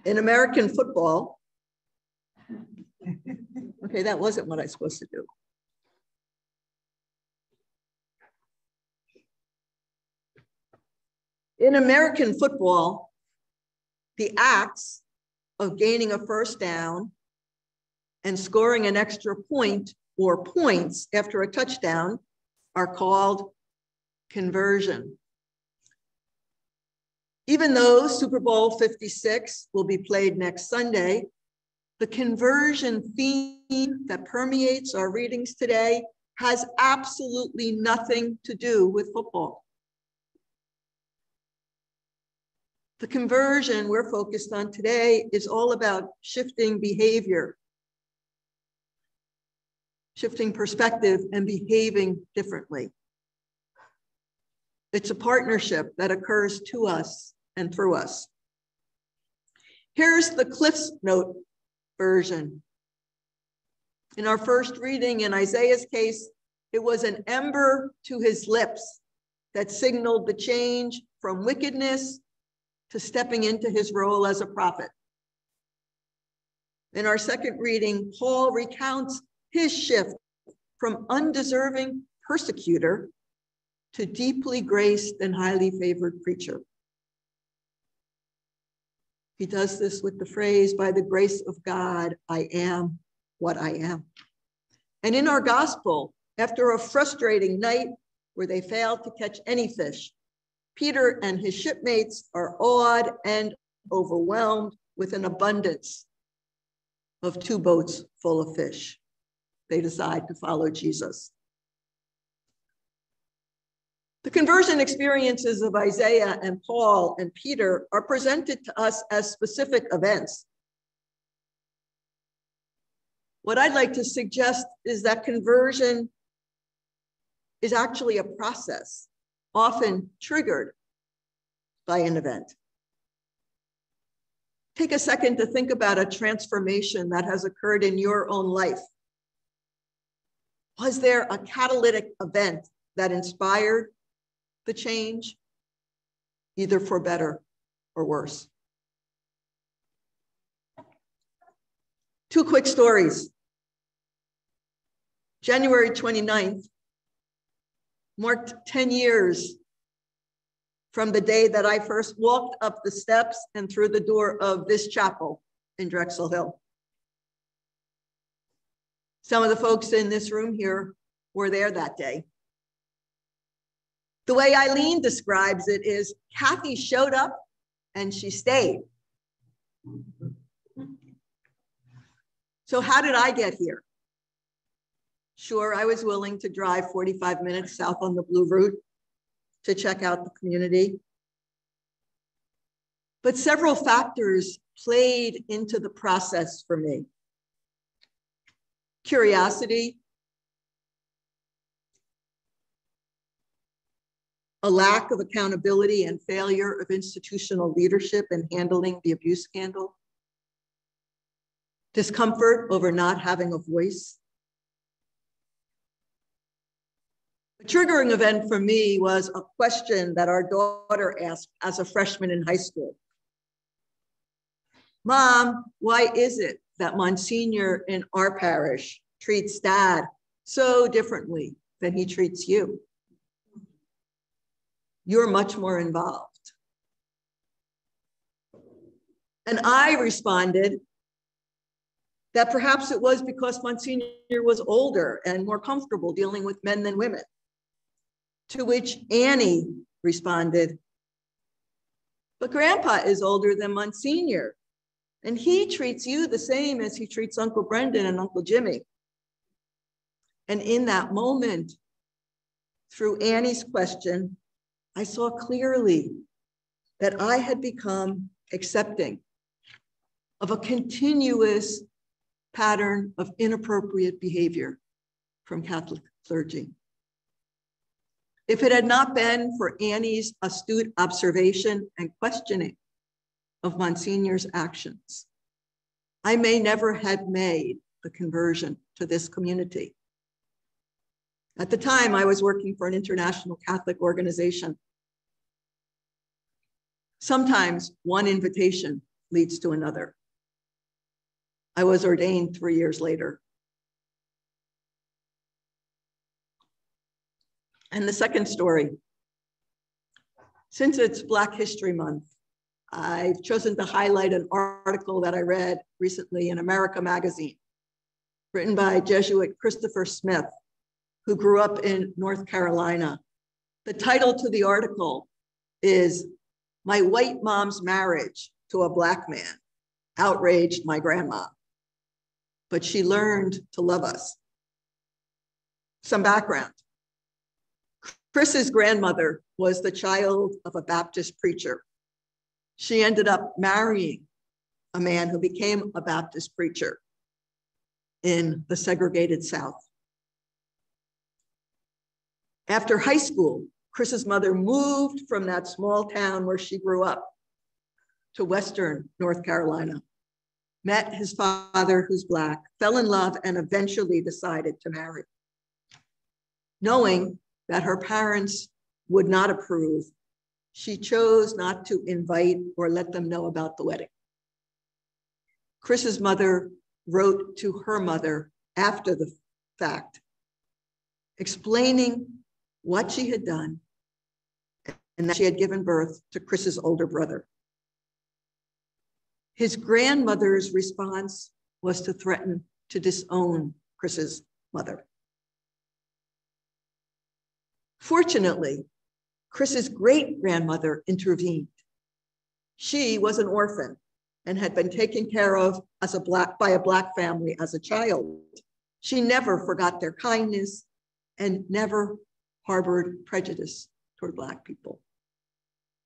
In American football, okay, that wasn't what I was supposed to do. In American football, the acts of gaining a first down and scoring an extra point or points after a touchdown are called conversion. Even though Super Bowl 56 will be played next Sunday, the conversion theme that permeates our readings today has absolutely nothing to do with football. The conversion we're focused on today is all about shifting behavior, shifting perspective, and behaving differently. It's a partnership that occurs to us and through us. Here's the Cliff's Note version. In our first reading, in Isaiah's case, it was an ember to his lips that signaled the change from wickedness to stepping into his role as a prophet. In our second reading, Paul recounts his shift from undeserving persecutor to deeply graced and highly favored preacher. He does this with the phrase, by the grace of God, I am what I am. And in our gospel, after a frustrating night where they failed to catch any fish, Peter and his shipmates are awed and overwhelmed with an abundance of 2 boats full of fish. They decide to follow Jesus. The conversion experiences of Isaiah and Paul and Peter are presented to us as specific events. What I'd like to suggest is that conversion is actually a process, often triggered by an event. Take a second to think about a transformation that has occurred in your own life. Was there a catalytic event that inspired the change, either for better or worse? 2 quick stories. January 29th marked 10 years from the day that I first walked up the steps and through the door of this chapel in Drexel Hill. Some of the folks in this room here were there that day. The way Eileen describes it is, Kathy showed up and she stayed. So how did I get here? Sure, I was willing to drive 45 minutes south on the Blue Route to check out the community. But several factors played into the process for me. Curiosity, a lack of accountability and failure of institutional leadership in handling the abuse scandal, discomfort over not having a voice. A triggering event for me was a question that our daughter asked as a freshman in high school. Mom, why is it that Monsignor in our parish treats Dad so differently than he treats you? You're much more involved. And I responded that perhaps it was because Monsignor was older and more comfortable dealing with men than women. To which Annie responded, but Grandpa is older than Monsignor, and he treats you the same as he treats Uncle Brendan and Uncle Jimmy. And in that moment, through Annie's question, I saw clearly that I had become accepting of a continuous pattern of inappropriate behavior from Catholic clergy. If it had not been for Annie's astute observation and questioning of Monsignor's actions, I may never have made the conversion to this community. At the time, I was working for an international Catholic organization. Sometimes one invitation leads to another. I was ordained 3 years later. And the second story, since it's Black History Month, I've chosen to highlight an article that I read recently in America magazine, written by Jesuit Christopher Smith, who grew up in North Carolina. The title to the article is "My White Mom's Marriage to a Black Man Outraged My Grandma, but She Learned to Love Us." Some background. Chris's grandmother was the child of a Baptist preacher. She ended up marrying a man who became a Baptist preacher in the segregated South. After high school, Chris's mother moved from that small town where she grew up to Western North Carolina, met his father, who's Black, fell in love, and eventually decided to marry. Knowing that her parents would not approve, she chose not to invite or let them know about the wedding. Chris's mother wrote to her mother after the fact, explaining what she had done and that she had given birth to Chris's older brother. His grandmother's response was to threaten to disown Chris's mother. Fortunately, Chris's great-grandmother intervened. She was an orphan and had been taken care of by a Black family as a child. She never forgot their kindness and never harbored prejudice toward Black people.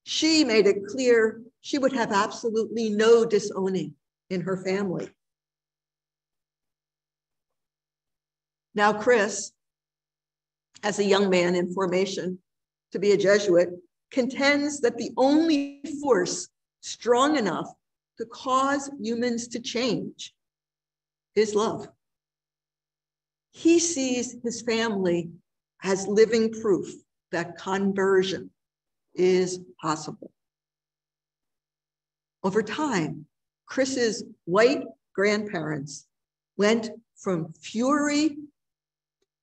She made it clear she would have absolutely no disowning in her family. Now, Chris, as a young man in formation to be a Jesuit, contends that the only force strong enough to cause humans to change is love. He sees his family as living proof that conversion is possible. Over time, Chris's white grandparents went from fury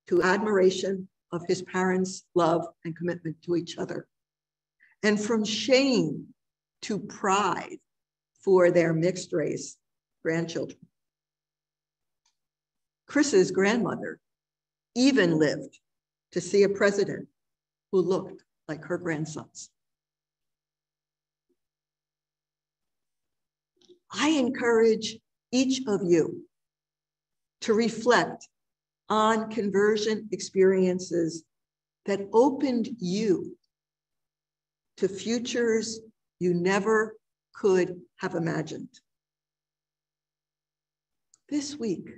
to admiration of his parents' love and commitment to each other, and from shame to pride for their mixed race grandchildren. Chris's grandmother even lived to see a president who looked like her grandsons. I encourage each of you to reflect on conversion experiences that opened you to futures you never could have imagined. This week,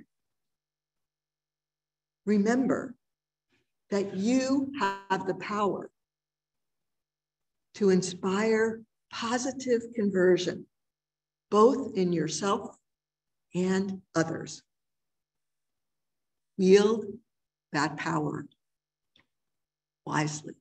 remember that you have the power to inspire positive conversion, both in yourself and others. Wield that power wisely.